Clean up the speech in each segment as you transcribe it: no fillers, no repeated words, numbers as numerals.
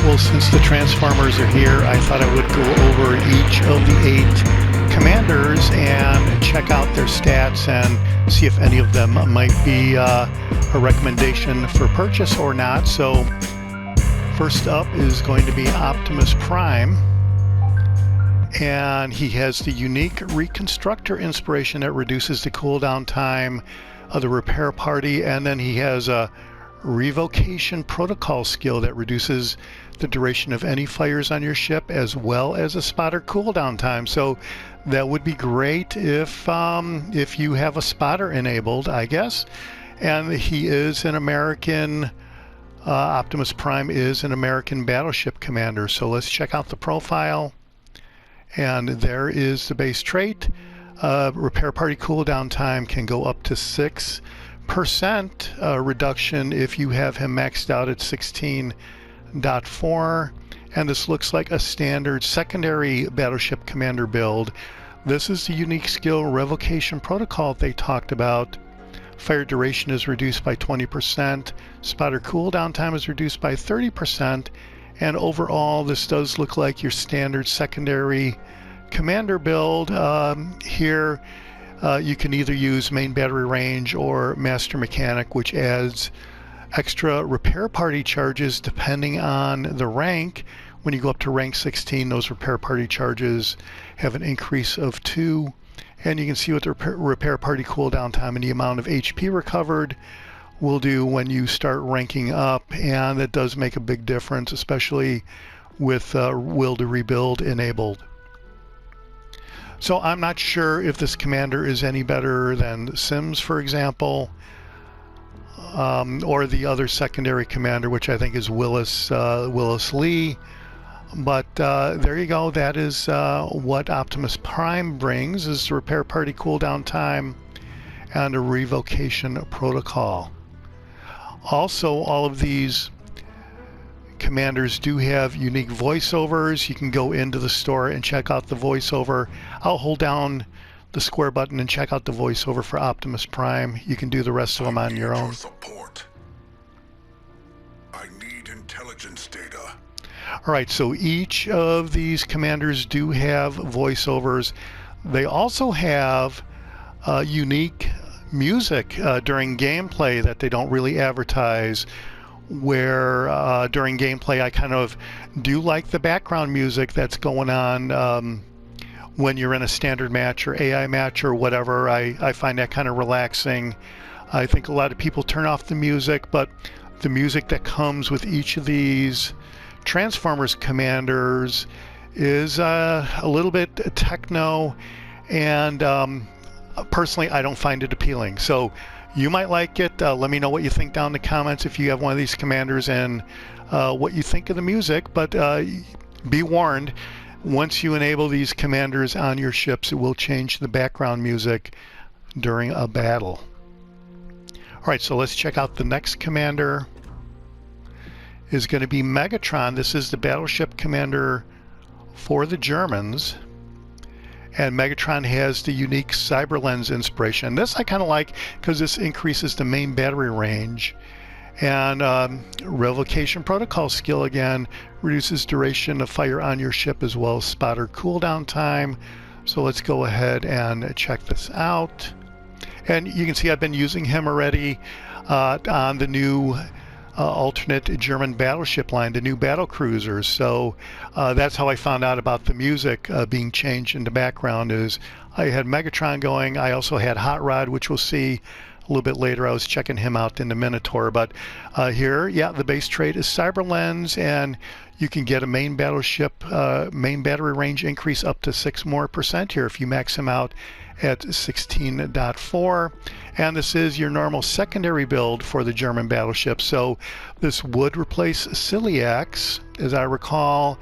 Well, since the Transformers are here, I thought I would go over each of the 8 commanders and check out their stats and see if any of them might be a recommendation for purchase or not. So first up is going to be Optimus Prime, and he has the unique Reconstructor inspiration that reduces the cooldown time of the repair party, and then he has a Revocation Protocol skill that reduces the duration of any fires on your ship, as well as a spotter cooldown time. So that would be great if you have a spotter enabled, I guess. And he is an American, Optimus Prime is an American battleship commander. So let's check out the profile. And there is the base trait. Repair party cooldown time can go up to 6% reduction if you have him maxed out at 16.4, and this looks like a standard secondary battleship commander build. This is the unique skill Revocation Protocol they talked about. Fire duration is reduced by 20%, spotter cooldown time is reduced by 30%, and overall this does look like your standard secondary commander build. Here you can either use main battery range or master mechanic, which adds extra repair party charges depending on the rank. When you go up to rank 16, those repair party charges have an increase of 2, and you can see what the repair party cooldown time and the amount of HP recovered will do when you start ranking up, and that does make a big difference, especially with will to rebuild enabled. So I'm not sure if this commander is any better than Sims, for example, or the other secondary commander, which I think is Willis Lee. But there you go. That is what Optimus Prime brings, is the repair party cooldown time and a revocation protocol. Also, all of these commanders do have unique voiceovers. You can go into the store and check out the voiceover. I'll hold down the square button and check out the voiceover for Optimus Prime. You can do the rest of them on your own. Support. I need intelligence data. Alright, so each of these commanders do have voiceovers. They also have unique music during gameplay that they don't really advertise, where during gameplay I kind of do like the background music that's going on when you're in a standard match or AI match or whatever. I find that kind of relaxing. I think a lot of people turn off the music, but the music that comes with each of these Transformers commanders is a little bit techno, and personally I don't find it appealing. So you might like it. Let me know what you think down in the comments if you have one of these commanders and what you think of the music. But be warned, once you enable these commanders on your ships, it will change the background music during a battle. Alright, so let's check out the next commander. Is going to be Megatron. This is the battleship commander for the Germans. And Megatron has the unique Cyber Lens inspiration. This I kind of like because this increases the main battery range. And Revocation Protocol skill, again, reduces duration of fire on your ship as well as spotter cooldown time. So let's go ahead and check this out. And you can see I've been using him already on the new alternate German battleship line, the new battle cruisers. So that's how I found out about the music being changed in the background. Is I had Megatron going. I also had Hotrod, which we'll see a little bit later. I was checking him out in the Minotaur. But here, yeah, the base trait is Cyber Lens, and you can get a main battleship main battery range increase up to 6% more here if you max him out at 16.4. And this is your normal secondary build for the German battleship. So this would replace Ciliax, as I recall,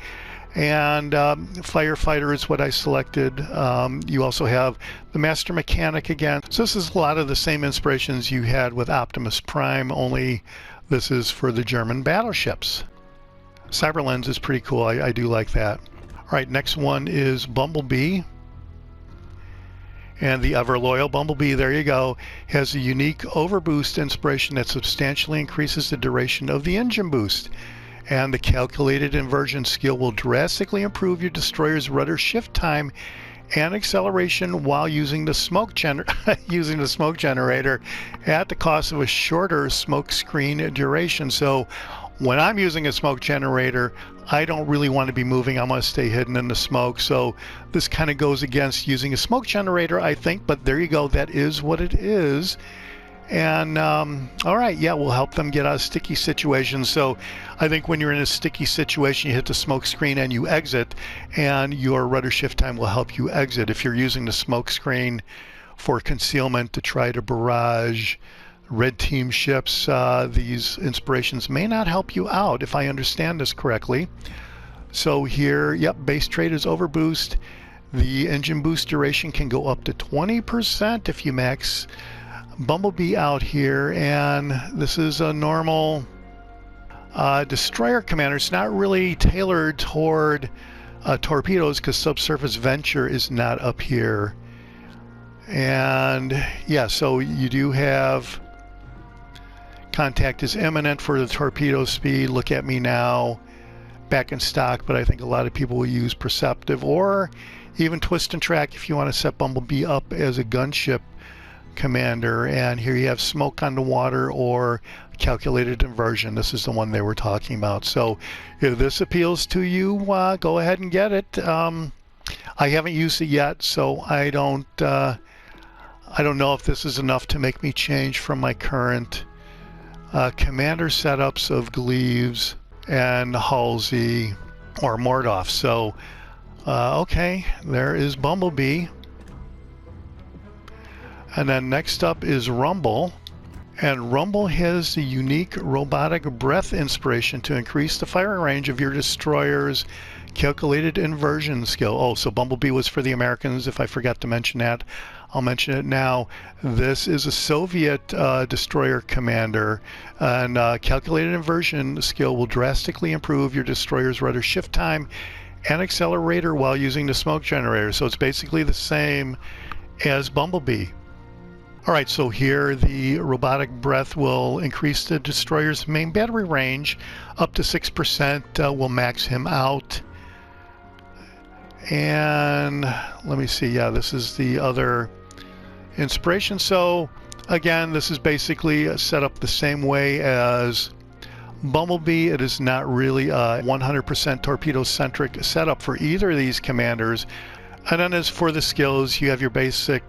and Firefighter is what I selected. You also have the Master Mechanic again. So this is a lot of the same inspirations you had with Optimus Prime, only this is for the German battleships. Cyber Lens is pretty cool. I do like that. All right, next one is Bumblebee. And the ever loyal Bumblebee, there you go, has a unique overboost inspiration that substantially increases the duration of the engine boost. And the calculated inversion skill will drastically improve your destroyer's rudder shift time and acceleration while using the smoke generator at the cost of a shorter smoke screen duration. So when I'm using a smoke generator, I don't really want to be moving. I want to stay hidden in the smoke. So this kind of goes against using a smoke generator, I think, but there you go. That is what it is. And all right, yeah, we'll help them get out of sticky situations. So I think when you're in a sticky situation, you hit the smoke screen and you exit, and your rudder shift time will help you exit. If you're using the smoke screen for concealment to try to barrage red team ships, these inspirations may not help you out, if I understand this correctly. So here, yep, base trait is overboost. The engine boost duration can go up to 20% if you max Bumblebee out here, and this is a normal destroyer commander. It's not really tailored toward torpedoes because subsurface venture is not up here. And yeah, so you do have contact is imminent for the torpedo speed. Look at me now, back in stock, but I think a lot of people will use perceptive or even twist and track if you want to set Bumblebee up as a gunship commander. And here you have smoke on the water or calculated inversion. This is the one they were talking about. So if this appeals to you, go ahead and get it. I haven't used it yet, so I don't know if this is enough to make me change from my current commander setups of Gleaves and Halsey or Mordoff. So okay, there is Bumblebee. And then next up is Rumble. And Rumble has the unique robotic breath inspiration to increase the firing range of your destroyer's calculated inversion skill. Oh, so Bumblebee was for the Americans, if I forgot to mention that. I'll mention it now. This is a Soviet destroyer commander, and calculated inversion skill will drastically improve your destroyer's rudder shift time and accelerator while using the smoke generator. So it's basically the same as Bumblebee. All right, so here the robotic breath will increase the destroyer's main battery range up to 6%. Will max him out. And let me see. Yeah, this is the other inspiration. So again, this is basically set up the same way as Bumblebee. It is not really a 100% torpedo-centric setup for either of these commanders. And then as for the skills, you have your basic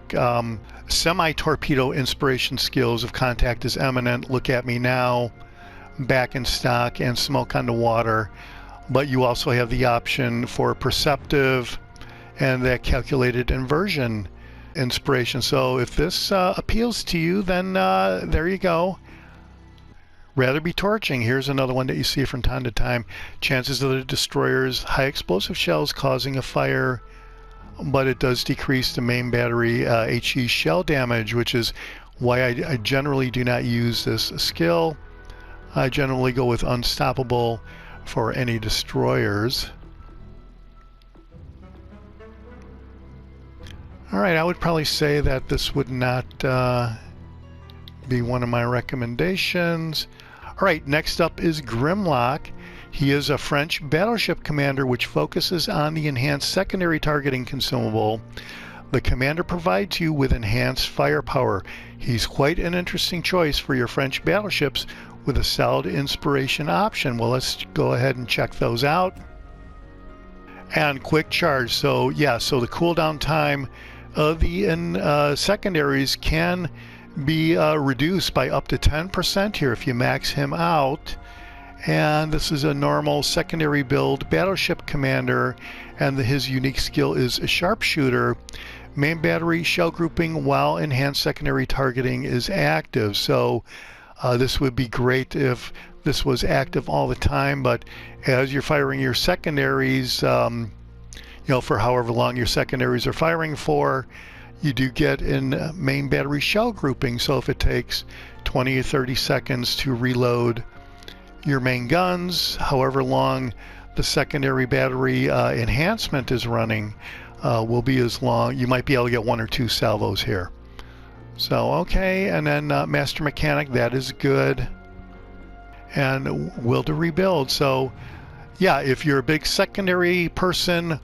semi-torpedo inspiration skills of contact is imminent, look at me now, back in stock, and smoke on the water. But you also have the option for perceptive and that calculated inversion inspiration. So if this appeals to you, then there you go. Rather be torching. Here's another one that you see from time to time. Chances of the destroyer's high explosive shells causing a fire, but it does decrease the main battery HE shell damage, which is why I generally do not use this skill. I generally go with unstoppable for any destroyers. Alright, I would probably say that this would not be one of my recommendations. Alright, next up is Grimlock. He is a French battleship commander which focuses on the enhanced secondary targeting consumable. The commander provides you with enhanced firepower. He's quite an interesting choice for your French battleships with a solid inspiration option. Well, let's go ahead and check those out. And quick charge. So yeah, so the cooldown time of the secondaries can be reduced by up to 10% here if you max him out. And this is a normal secondary build battleship commander, and his unique skill is a sharpshooter. Main battery shell grouping while enhanced secondary targeting is active. So this would be great if this was active all the time, but as you're firing your secondaries, you know, for however long your secondaries are firing for, you do get in main battery shell grouping. So if it takes 20 or 30 seconds to reload your main guns, however long the secondary battery enhancement is running, will be as long. You might be able to get 1 or 2 salvos here. So okay, and then Master Mechanic, that is good. And Will to Rebuild. So yeah, if you're a big secondary person,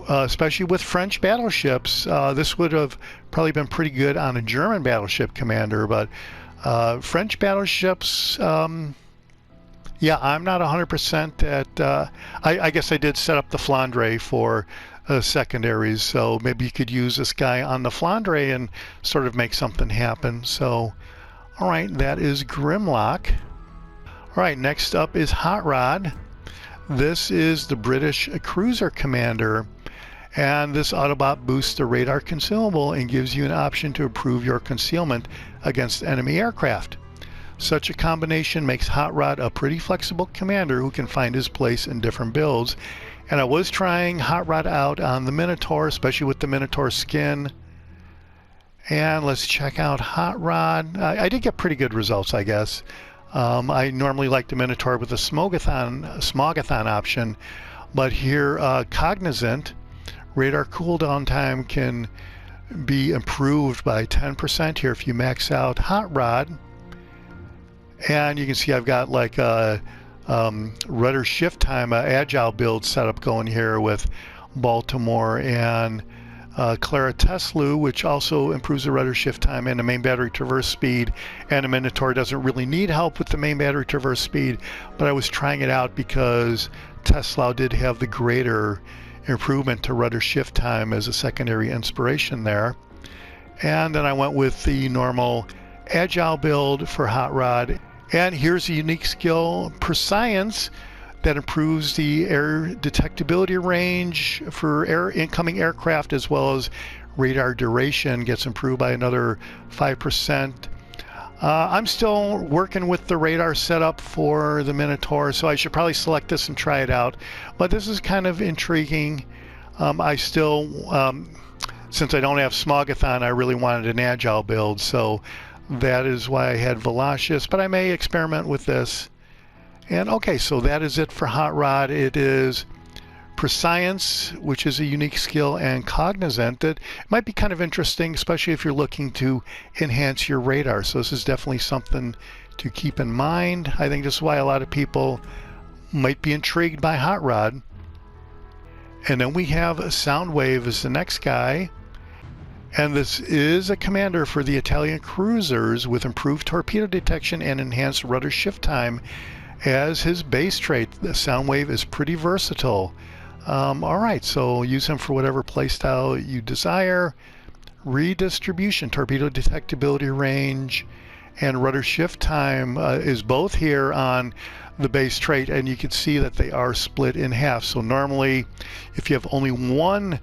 especially with French battleships, this would have probably been pretty good on a German battleship commander, but French battleships, yeah, I'm not 100% at, I guess I did set up the Flandre for secondaries, so maybe you could use this guy on the Flandre and sort of make something happen. So, all right, that is Grimlock. All right, next up is Hotrod. This is the British cruiser commander, and this Autobot boosts the radar consumable and gives you an option to improve your concealment against enemy aircraft. Such a combination makes Hotrod a pretty flexible commander who can find his place in different builds. And I was trying Hotrod out on the Minotaur, especially with the Minotaur skin. And let's check out Hotrod. I did get pretty good results, I guess. I normally like the Minotaur with the Smogathon option, but here Cognizant, radar cooldown time can be improved by 10% here if you max out Hotrod. And you can see I've got like a rudder shift time agile build setup going here with Baltimore and Clara Teslu, which also improves the rudder shift time and the main battery traverse speed. And the Minotaur doesn't really need help with the main battery traverse speed, but I was trying it out because Tesla did have the greater improvement to rudder shift time as a secondary inspiration there. And then I went with the normal agile build for Hotrod. And here's a unique skill, Prescience, that improves the air detectability range for incoming aircraft, as well as radar duration gets improved by another 5%. I'm still working with the radar setup for the Minotaur, so I should probably select this and try it out. But this is kind of intriguing. I still, since I don't have Smogathon, I really wanted an agile build, so that is why I had Velocious, but I may experiment with this. And okay, so that is it for Hotrod. It is Prescience, which is a unique skill, and Cognizant that might be kind of interesting, especially if you're looking to enhance your radar. So this is definitely something to keep in mind. I think this is why a lot of people might be intrigued by Hotrod. And then we have Soundwave as the next guy. And this is a commander for the Italian cruisers with improved torpedo detection and enhanced rudder shift time as his base trait. The Soundwave is pretty versatile. Alright, so use him for whatever playstyle you desire. Redistribution, torpedo detectability range, and rudder shift time is both here on the base trait, and you can see that they are split in half. So normally, if you have only one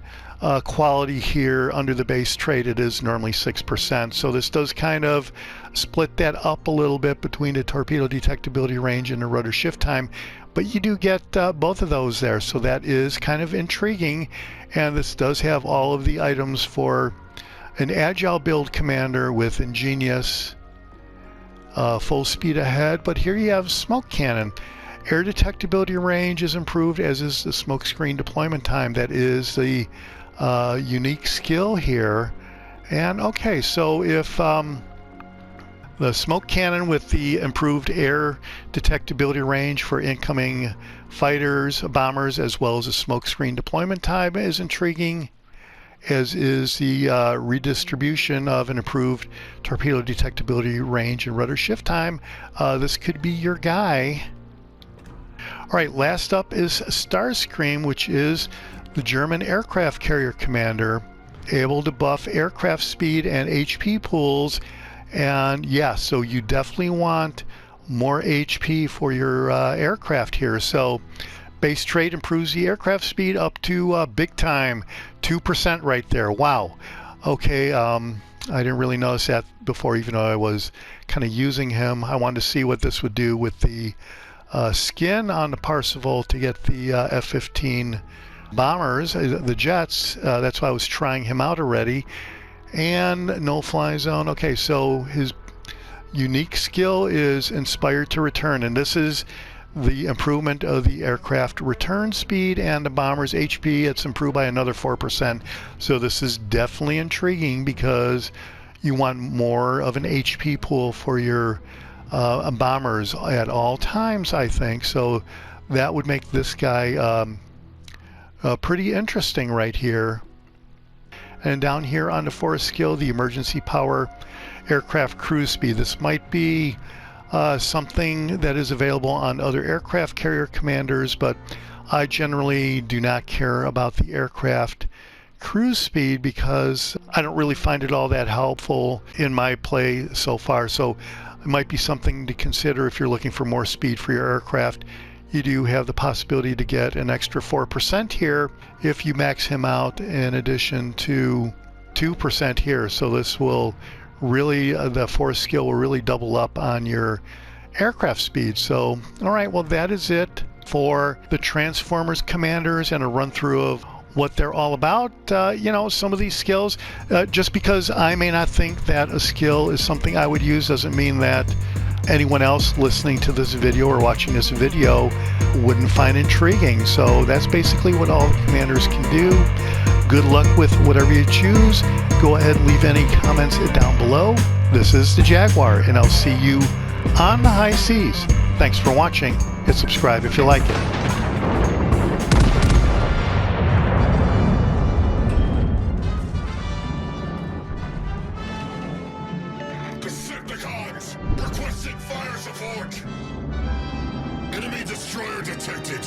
quality here under the base trait, it is normally 6%. So this does kind of split that up a little bit between the torpedo detectability range and the rudder shift time, but you do get both of those there, so that is kind of intriguing. And this does have all of the items for an agile build commander with ingenious, full speed ahead. But here you have smoke cannon. Air detectability range is improved, as is the smoke screen deployment time. That is the unique skill here. And okay, so if the smoke cannon with the improved air detectability range for incoming fighters, bombers, as well as the smoke screen deployment time is intriguing, as is the redistribution of an improved torpedo detectability range and rudder shift time. This could be your guy. All right, last up is Starscream, which is the German aircraft carrier commander, able to buff aircraft speed and HP pools. And yeah, so you definitely want more HP for your aircraft here. So base trait improves the aircraft speed up to big time, 2% right there. Wow. Okay, I didn't really notice that before, even though I was kind of using him. I wanted to see what this would do with the skin on the Parsifal to get the F-15 bombers, the jets. That's why I was trying him out already. And no fly zone. Okay, so his unique skill is Inspired to Return, and this is the improvement of the aircraft return speed and the bomber's HP. It's improved by another 4%. So this is definitely intriguing because you want more of an HP pool for your bombers at all times, I think. So that would make this guy pretty interesting right here. And down here on the force skill, the emergency power aircraft cruise speed. This might be something that is available on other aircraft carrier commanders, but I generally do not care about the aircraft cruise speed because I don't really find it all that helpful in my play so far. So it might be something to consider if you're looking for more speed for your aircraft. You do have the possibility to get an extra 4% here if you max him out, in addition to 2% here. So this will really, the force skill will really double up on your aircraft speed. So, all right, well, that is it for the Transformers commanders and a run through of what they're all about. You know, some of these skills, just because I may not think that a skill is something I would use doesn't mean that anyone else listening to this video or watching this video wouldn't find intriguing. So that's basically what all the commanders can do. Good luck with whatever you choose. Go ahead and leave any comments down below. This is the Jaguar, and I'll see you on the high seas. Thanks for watching. Hit subscribe if you like it. Decepticons! Requesting fire support! Enemy destroyer detected!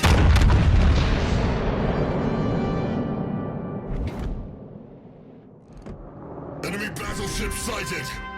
Enemy battleship sighted!